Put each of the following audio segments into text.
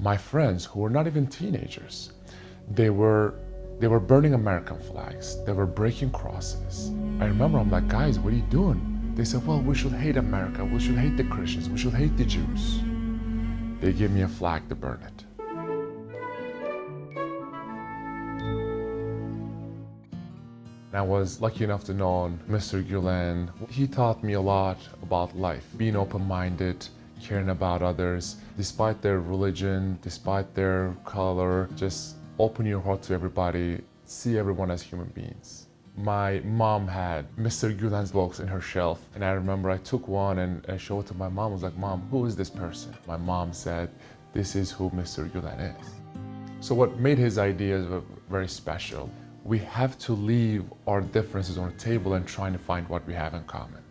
My friends, who were not even teenagers, they were burning American flags. They were breaking crosses. I remember I'm like, guys, what are you doing? They said, well, we should hate America. We should hate the Christians. We should hate the Jews. They gave me a flag to burn it. I was lucky enough to know Mr. Gülen. He taught me a lot about life, being open-minded, caring about others, despite their religion, despite their color, just open your heart to everybody, see everyone as human beings. My mom had Mr. Gülen's books in her shelf, and I remember I took one and I showed it to my mom. I was like, Mom, who is this person? My mom said, this is who Mr. Gülen is. So what made his ideas very special, we have to leave our differences on the table and trying to find what we have in common,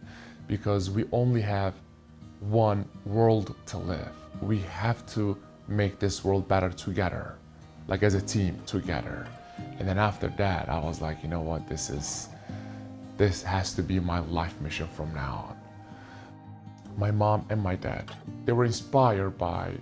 because we only have one world to live. We have to make this world better together, like as a team together. And then after that, I was like, you know what, this has to be my life mission from now on. My mom and my dad, they were inspired by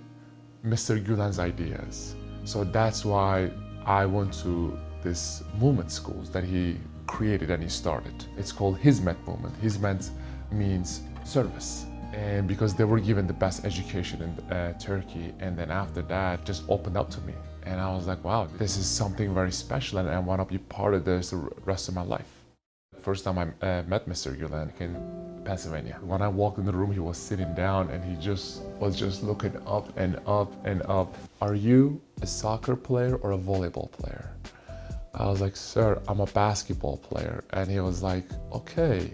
Mr. Gülen's ideas. So that's why I went to this movement schools that he created and he started. It's called Hizmet movement. Hizmet means service. And because they were given the best education in Turkey, and then after that just opened up to me. And I was like, wow, this is something very special and I want to be part of this the rest of my life. First time I met Mr. Gülen in Pennsylvania. When I walked in the room, he was sitting down and he was just looking up and up and up. Are you a soccer player or a volleyball player? I was like, sir, I'm a basketball player. And he was like, okay.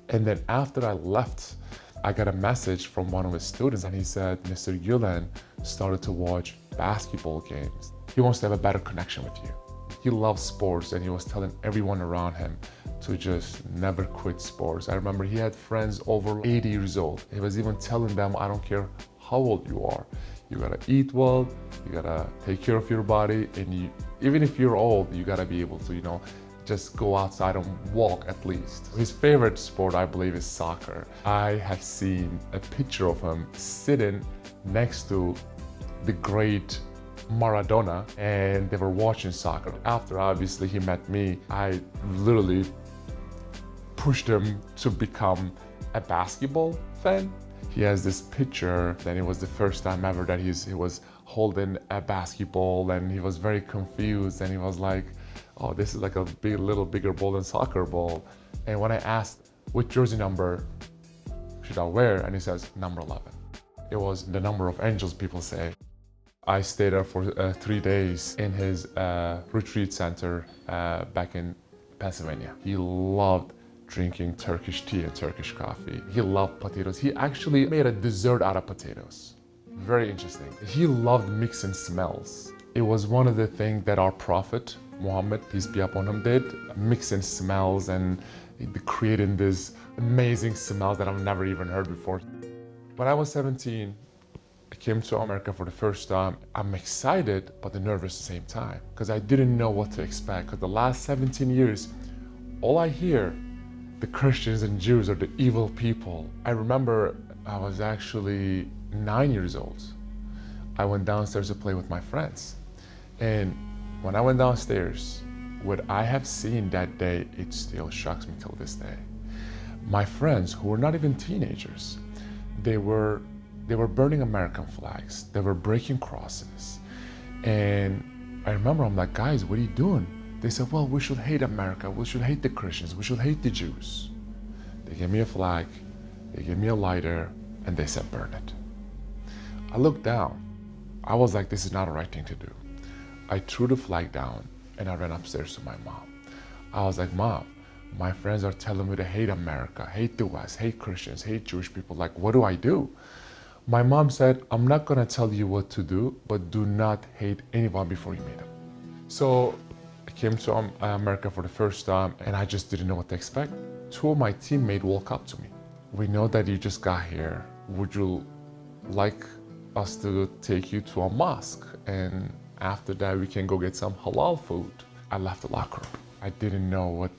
And then after I left, I got a message from one of his students and he said, Mr. Gülen started to watch basketball games. He wants to have a better connection with you. He loves sports and he was telling everyone around him to just never quit sports. I remember he had friends over 80 years old. He was even telling them, I don't care how old you are. You gotta eat well, you gotta take care of your body, and even if you're old, you gotta be able to, just go outside and walk at least. His favorite sport, I believe, is soccer. I have seen a picture of him sitting next to the great Maradona, and they were watching soccer. After, obviously, he met me, I literally pushed him to become a basketball fan. He has this picture, and it was the first time ever that he was holding a basketball, and he was very confused, and he was like, oh, this is like a little bigger ball than soccer ball. And when I asked, which jersey number should I wear? And he says, number 11. It was the number of angels, people say. I stayed there for 3 days in his retreat center back in Pennsylvania. He loved drinking Turkish tea and Turkish coffee. He loved potatoes. He actually made a dessert out of potatoes. Very interesting. He loved mixing smells. It was one of the things that our prophet, Muhammad, peace be upon him, did, mixing smells and creating these amazing smells that I've never even heard before. When I was 17, I came to America for the first time. I'm excited, but nervous at the same time, because I didn't know what to expect. Because the last 17 years, all I hear, the Christians and Jews are the evil people. I remember I was actually 9 years old. I went downstairs to play with my friends. And when I went downstairs, what I have seen that day, it still shocks me till this day. My friends, who were not even teenagers, they were burning American flags. They were breaking crosses. And I remember I'm like, guys, what are you doing? They said, well, we should hate America. We should hate the Christians. We should hate the Jews. They gave me a flag, they gave me a lighter, and they said, burn it. I looked down. I was like, this is not the right thing to do. I threw the flag down and I ran upstairs to my mom. I was like, Mom, my friends are telling me to hate America, hate the West, hate Christians, hate Jewish people. Like, what do I do? My mom said, I'm not gonna tell you what to do, but do not hate anyone before you meet them. So I came to America for the first time and I just didn't know what to expect. Two of my teammates walk up to me. We know that you just got here. Would you like us to take you to a mosque? And after that, we can go get some halal food. I left the locker room. I didn't know what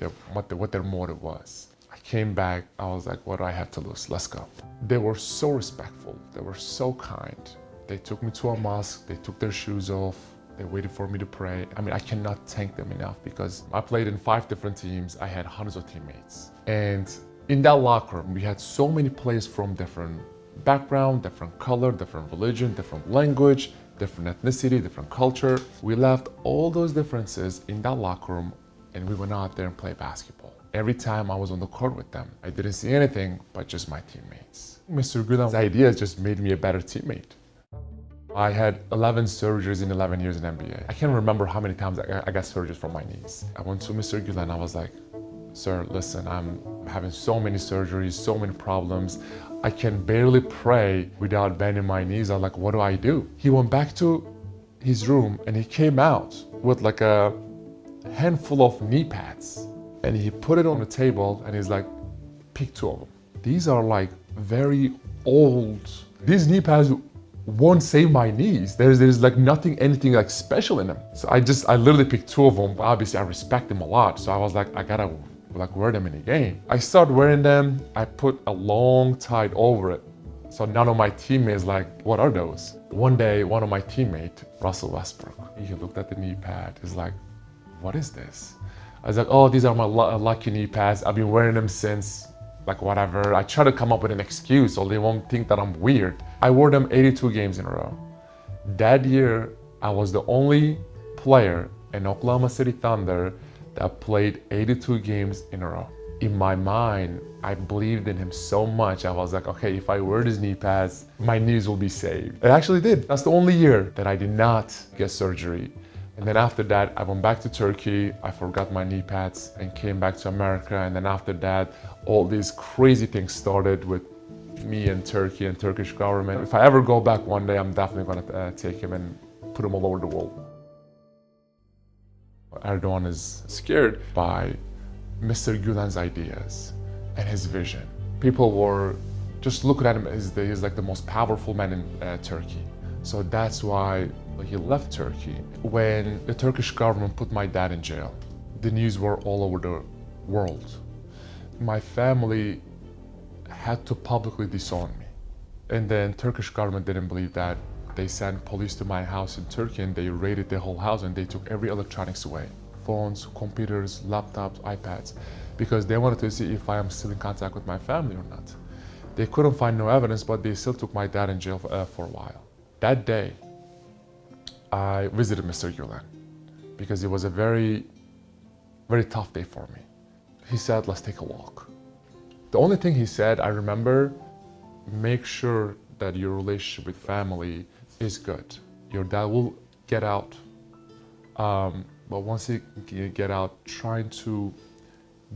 their motive was. I came back, I was like, what do I have to lose? Let's go. They were so respectful, they were so kind. They took me to a mosque, they took their shoes off, they waited for me to pray. I mean, I cannot thank them enough because I played in 5 different teams. I had hundreds of teammates. And in that locker room, we had so many players from different background, different color, different religion, different language, different ethnicity, different culture. We left all those differences in that locker room and we went out there and played basketball. Every time I was on the court with them, I didn't see anything but just my teammates. Mr. Gülen's ideas just made me a better teammate. I had 11 surgeries in 11 years in NBA. I can't remember how many times I got surgeries from my knees. I went to Mr. Gülen, I was like, sir, listen, I'm having so many surgeries, so many problems. I can barely pray without bending my knees. I'm like, what do I do? He went back to his room and he came out with like a handful of knee pads and he put it on the table and he's like, pick 2 of them. These are like very old. These knee pads won't save my knees. There's like anything like special in them. So I literally picked 2 of them. Obviously I respect them a lot. So I was like, I gotta like wear them in the game. I started wearing them. I put a long tie over it. So none of my teammates like, what are those? One day, one of my teammates, Russell Westbrook, he looked at the knee pad. He's like, what is this? I was like, oh, these are my lucky knee pads. I've been wearing them since like whatever. I try to come up with an excuse so they won't think that I'm weird. I wore them 82 games in a row. That year, I was the only player in Oklahoma City Thunder that played 82 games in a row. In my mind, I believed in him so much. I was like, okay, if I wear these knee pads, my knees will be saved. It actually did. That's the only year that I did not get surgery. And then after that, I went back to Turkey. I forgot my knee pads and came back to America. And then after that, all these crazy things started with me and Turkey and Turkish government. If I ever go back one day, I'm definitely gonna take him and put him all over the world. Erdogan is scared by Mr. Gülen's ideas and his vision. People were just looking at him as he's like the most powerful man in Turkey. So that's why he left Turkey. When the Turkish government put my dad in jail, the news were all over the world. My family had to publicly disown me. And then Turkish government didn't believe that. They sent police to my house in Turkey and they raided the whole house and they took every electronics away. Phones, computers, laptops, iPads, because they wanted to see if I am still in contact with my family or not. They couldn't find no evidence, but they still took my dad in jail for a while. That day, I visited Mr. Gülen because it was a very, very tough day for me. He said, let's take a walk. The only thing he said, I remember, make sure that your relationship with family is good. Your dad will get out, but once he get out, trying to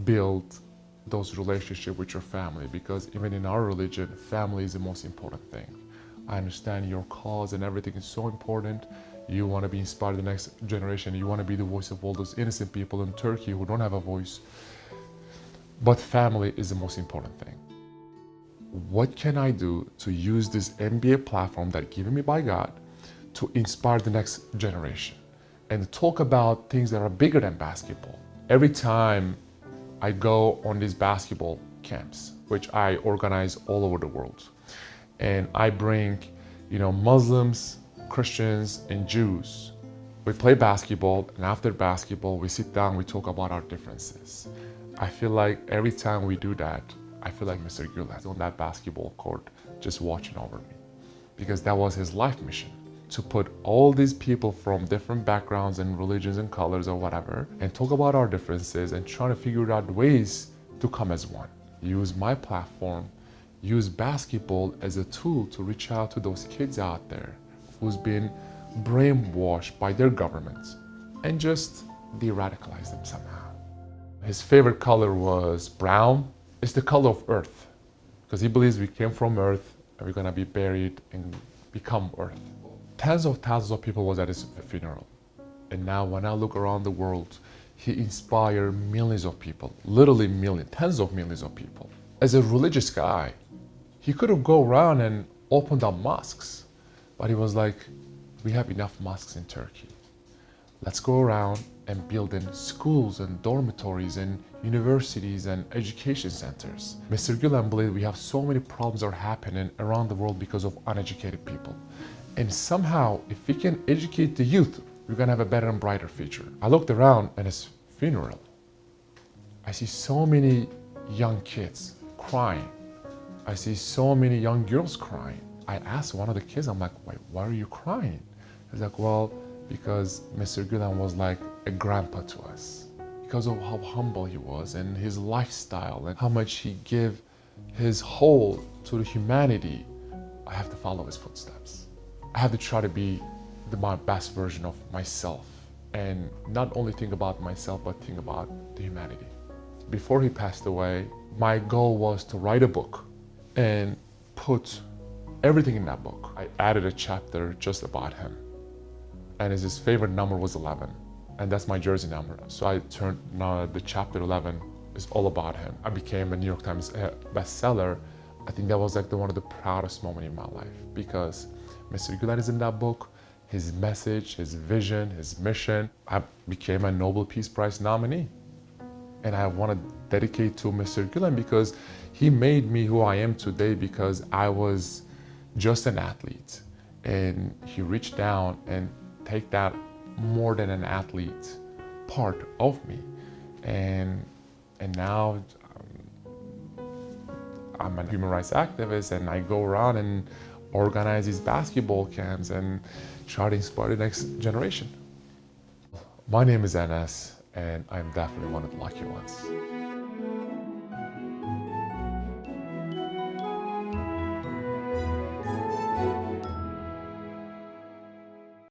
build those relationships with your family, because even in our religion, family is the most important thing. I understand your cause and everything is so important. You want to be inspired the next generation. You want to be the voice of all those innocent people in Turkey who don't have a voice. But family is the most important thing. What can I do to use this NBA platform that given me by God to inspire the next generation and talk about things that are bigger than basketball? Every time I go on these basketball camps, which I organize all over the world, and I bring, Muslims, Christians, and Jews. We play basketball, and after basketball, we sit down, we talk about our differences. I feel like every time we do that, I feel like Mr. Gülen is on that basketball court just watching over me, because that was his life mission, to put all these people from different backgrounds and religions and colors or whatever and talk about our differences and trying to figure out ways to come as one. Use my platform, use basketball as a tool to reach out to those kids out there who's been brainwashed by their government and just de-radicalize them somehow. His favorite color was brown. It's the color of earth, because he believes we came from earth and we're gonna be buried and become earth. Tens of thousands of people was at his funeral. And now when I look around the world, he inspired millions of people, literally millions, tens of millions of people. As a religious guy, he could have go around and opened up mosques, but he was like, we have enough mosques in Turkey. Let's go around and build in schools and dormitories and universities and education centers. Mr. Gülen believes we have so many problems are happening around the world because of uneducated people. And somehow, if we can educate the youth, we're gonna have a better and brighter future. I looked around at his funeral. I see so many young kids crying. I see so many young girls crying. I asked one of the kids, I'm like, wait, why are you crying? He's like, well, because Mr. Gülen was like a grandpa to us. Because of how humble he was and his lifestyle and how much he gave his whole to the humanity, I have to follow his footsteps. I have to try to be my best version of myself and not only think about myself, but think about the humanity. Before he passed away, my goal was to write a book and put everything in that book. I added a chapter just about him. And his favorite number was 11. And that's my jersey number. So I turned, now the chapter 11 is all about him. I became a New York Times bestseller. I think that was like one of the proudest moments in my life, because Mr. Gülen is in that book, his message, his vision, his mission. I became a Nobel Peace Prize nominee. And I want to dedicate to Mr. Gülen because he made me who I am today, because I was just an athlete. And he reached down and take that more than an athlete part of me. And now I'm a human rights activist, and I go around and organize these basketball camps and try to inspire the next generation. My name is Enes, and I'm definitely one of the lucky ones.